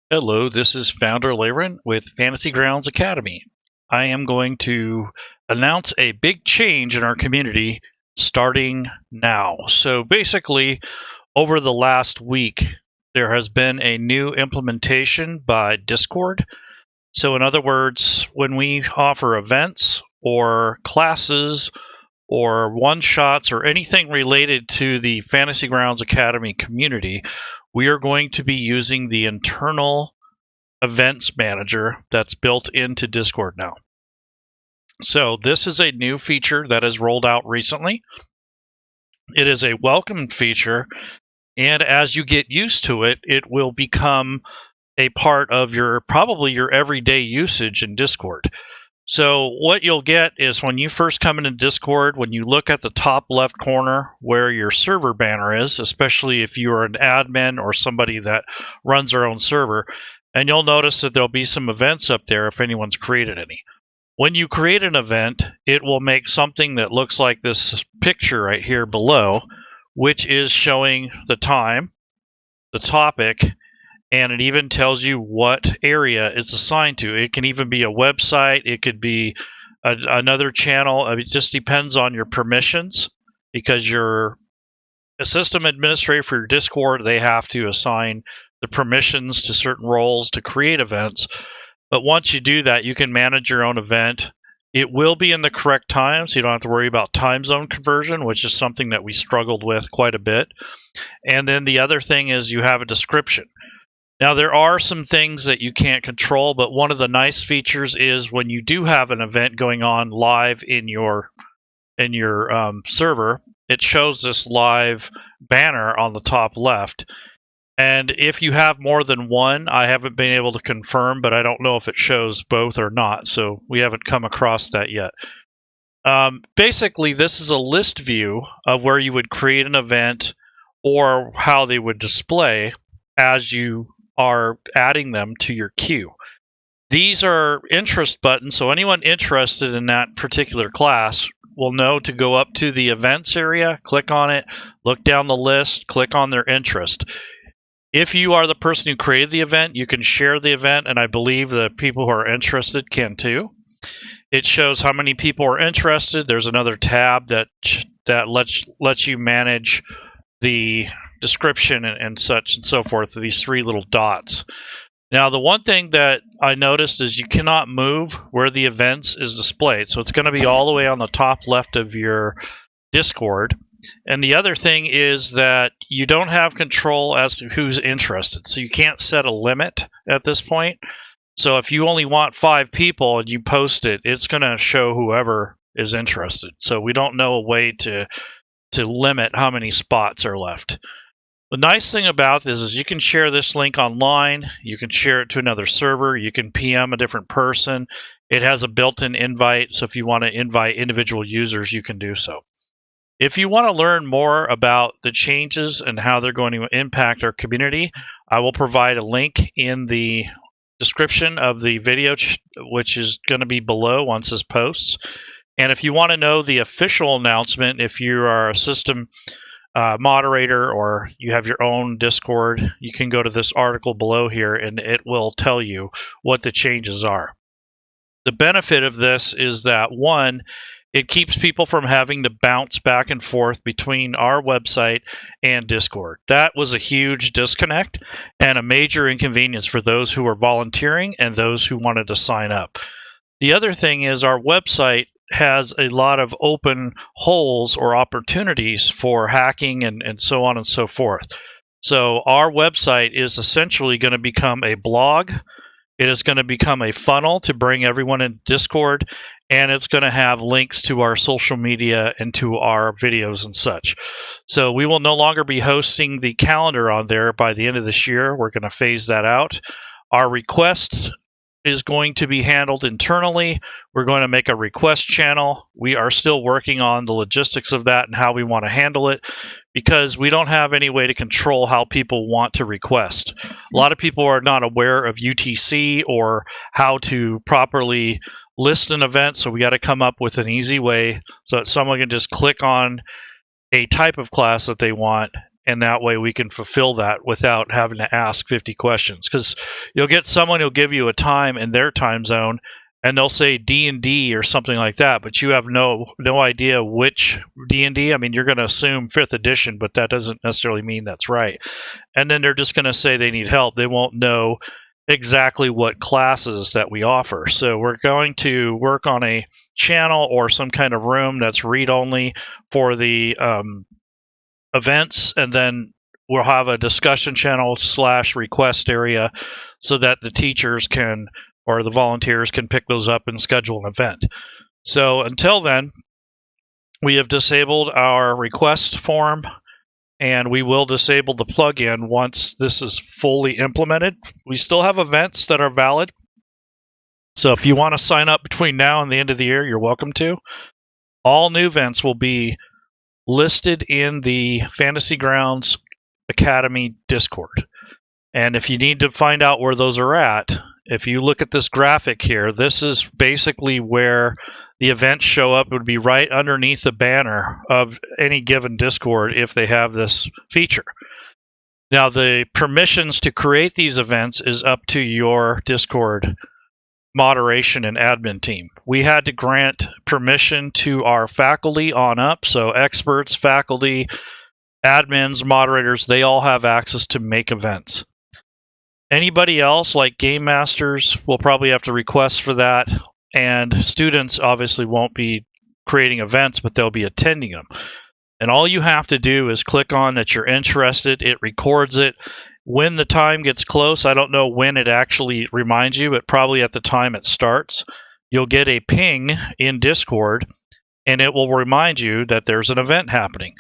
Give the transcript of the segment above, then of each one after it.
Hello, this is Founder Laren with Fantasy Grounds Academy. I am going to announce a big change in our community starting now. So basically, over the last week, there has been a new implementation by Discord. So, in other words, when we offer events or classes or one shots or anything related to the Fantasy Grounds Academy community, we are going to be using the internal events manager that's built into Discord now. So this is a new feature that has rolled out recently. It is a welcome feature, and as you get used to it, it will become a part of probably your everyday usage in Discord. So what you'll get is when you first come into Discord, when you look at the top left corner where your server banner is, especially if you are an admin or somebody that runs their own server, and you'll notice that there'll be some events up there if anyone's created any. When you create an event, it will make something that looks like this picture right here below, which is showing the time, the topic, and it even tells you what area it's assigned to. It can even be a website. It could be another channel. It just depends on your permissions, because you're a system administrator for your Discord. They have to assign the permissions to certain roles to create events. But once you do that, you can manage your own event. It will be in the correct time, so you don't have to worry about time zone conversion, which is something that we struggled with quite a bit. And then the other thing is you have a description. Now, there are some things that you can't control, but one of the nice features is when you do have an event going on live in your server, it shows this live banner on the top left. And if you have more than one, I haven't been able to confirm, but I don't know if it shows both or not, so we haven't come across that yet. Basically, this is a list view of where you would create an event or how they would display as you are adding them to your queue. These are interest buttons, so anyone interested in that particular class will know to go up to the events area, click on it, look down the list, click on their interest. If you are the person who created the event, you can share the event, and I believe the people who are interested can too. It shows how many people are interested. There's another tab that lets you manage the description and such and so forth, these three little dots. Now, the one thing that I noticed is you cannot move where the events is displayed. So it's going to be all the way on the top left of your Discord. And the other thing is that you don't have control as to who's interested. So you can't set a limit at this point. So if you only want 5 people and you post it, it's going to show whoever is interested. So we don't know a way to limit how many spots are left. The nice thing about this is you can share this link online, you can share it to another server, you can PM a different person. It has a built-in invite, so if you want to invite individual users, you can do so. If you want to learn more about the changes and how they're going to impact our community, I will provide a link in the description of the video, which is going to be below once this posts. And if you want to know the official announcement, if you are a system moderator or you have your own Discord, you can go to this article below here and it will tell you what the changes are. The benefit of this is that, one, it keeps people from having to bounce back and forth between our website and Discord. That was a huge disconnect and a major inconvenience for those who were volunteering and those who wanted to sign up. The other thing is our website has a lot of open holes or opportunities for hacking and so on and so forth. So our website is essentially going to become a blog. It is going to become a funnel to bring everyone in Discord, and it's going to have links to our social media and to our videos and such. So we will no longer be hosting the calendar on there by the end of this year. We're going to phase that out. Our request is going to be handled internally. We're going to make a request channel. We are still working on the logistics of that and how we want to handle it, because we don't have any way to control how people want to request. A lot of people are not aware of UTC or how to properly list an event, so we got to come up with an easy way so that someone can just click on a type of class that they want and that way we can fulfill that without having to ask 50 questions. Because you'll get someone who'll give you a time in their time zone, and they'll say D&D or something like that, but you have no idea which D&D. I mean, you're going to assume 5th edition, but that doesn't necessarily mean that's right. And then they're just going to say they need help. They won't know exactly what classes that we offer. So we're going to work on a channel or some kind of room that's read-only for the events, and then we'll have a discussion channel / request area so that the teachers can, or the volunteers can, pick those up and schedule an event. So until then, we have disabled our request form, and we will disable the plugin once this is fully implemented. We still have events that are valid. So if you want to sign up between now and the end of the year, you're welcome to. All new events will be listed in the Fantasy Grounds Academy Discord. And if you need to find out where those are at, if you look at this graphic here, this is basically where the events show up. It would be right underneath the banner of any given Discord if they have this feature. Now, the permissions to create these events is up to your Discord moderation and admin team. We had to grant permission to our faculty on up, so experts, faculty, admins, moderators, they all have access to make events. Anybody else, like game masters, will probably have to request for that, and students obviously won't be creating events, but they'll be attending them. And all you have to do is click on that you're interested. It records it. When the time gets close, I don't know when it actually reminds you, but probably at the time it starts, you'll get a ping in Discord, and it will remind you that there's an event happening.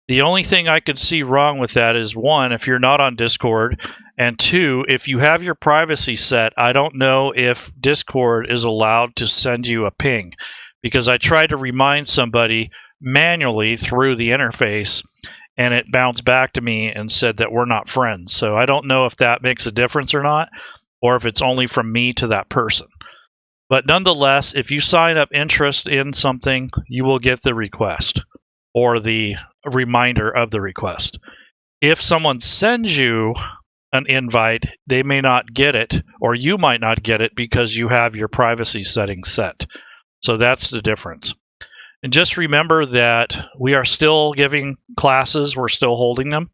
The only thing I could see wrong with that is, one, if you're not on Discord, and two, if you have your privacy set, I don't know if Discord is allowed to send you a ping, because I tried to remind somebody manually through the interface, and it bounced back to me and said that we're not friends. So I don't know if that makes a difference or not, or if it's only from me to that person. But nonetheless, if you sign up interest in something, you will get the request or the reminder of the request. If someone sends you an invite, they may not get it, or you might not get it because you have your privacy settings set. So that's the difference. And just remember that we are still giving classes, we're still holding them.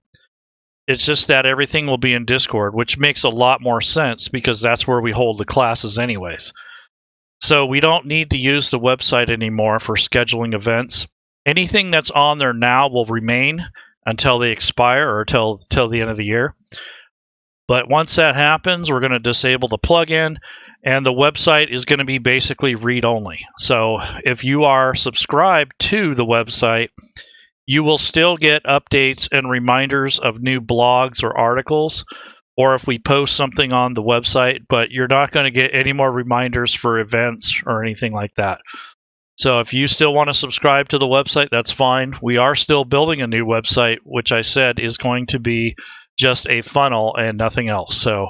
It's just that everything will be in Discord, which makes a lot more sense because that's where we hold the classes anyways. So we don't need to use the website anymore for scheduling events. Anything that's on there now will remain until they expire or till the end of the year. But once that happens, we're going to disable the plugin, and the website is going to be basically read-only. So if you are subscribed to the website, you will still get updates and reminders of new blogs or articles, or if we post something on the website, but you're not going to get any more reminders for events or anything like that. So if you still want to subscribe to the website, that's fine. We are still building a new website, which I said is going to be just a funnel and nothing else. So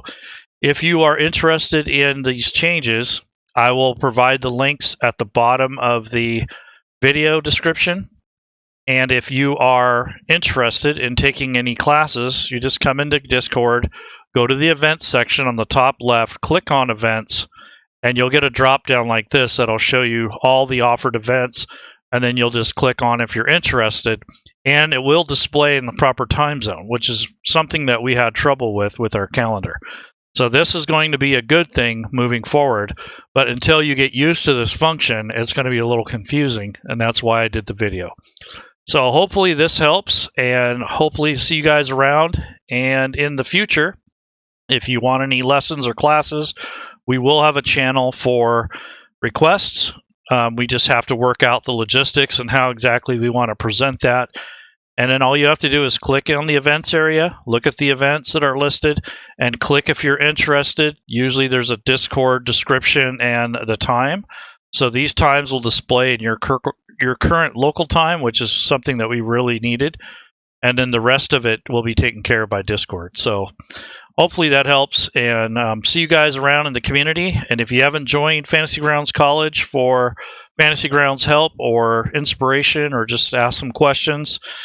if you are interested in these changes, I will provide the links at the bottom of the video description. And if you are interested in taking any classes, you just come into Discord, go to the events section on the top left, click on events, and you'll get a drop down like this that'll show you all the offered events, and then you'll just click on if you're interested, and it will display in the proper time zone, which is something that we had trouble with our calendar. So this is going to be a good thing moving forward, but until you get used to this function, it's going to be a little confusing, and that's why I did the video. So hopefully this helps, and hopefully see you guys around. And in the future, if you want any lessons or classes, we will have a channel for requests. We just have to work out the logistics and how exactly we want to present that. And then all you have to do is click on the events area, look at the events that are listed, and click if you're interested. Usually there's a Discord description and the time. So these times will display in your current local time, which is something that we really needed. And then the rest of it will be taken care of by Discord. So hopefully that helps, and see you guys around in the community. And if you haven't joined Fantasy Grounds College for Fantasy Grounds help or inspiration or just ask some questions,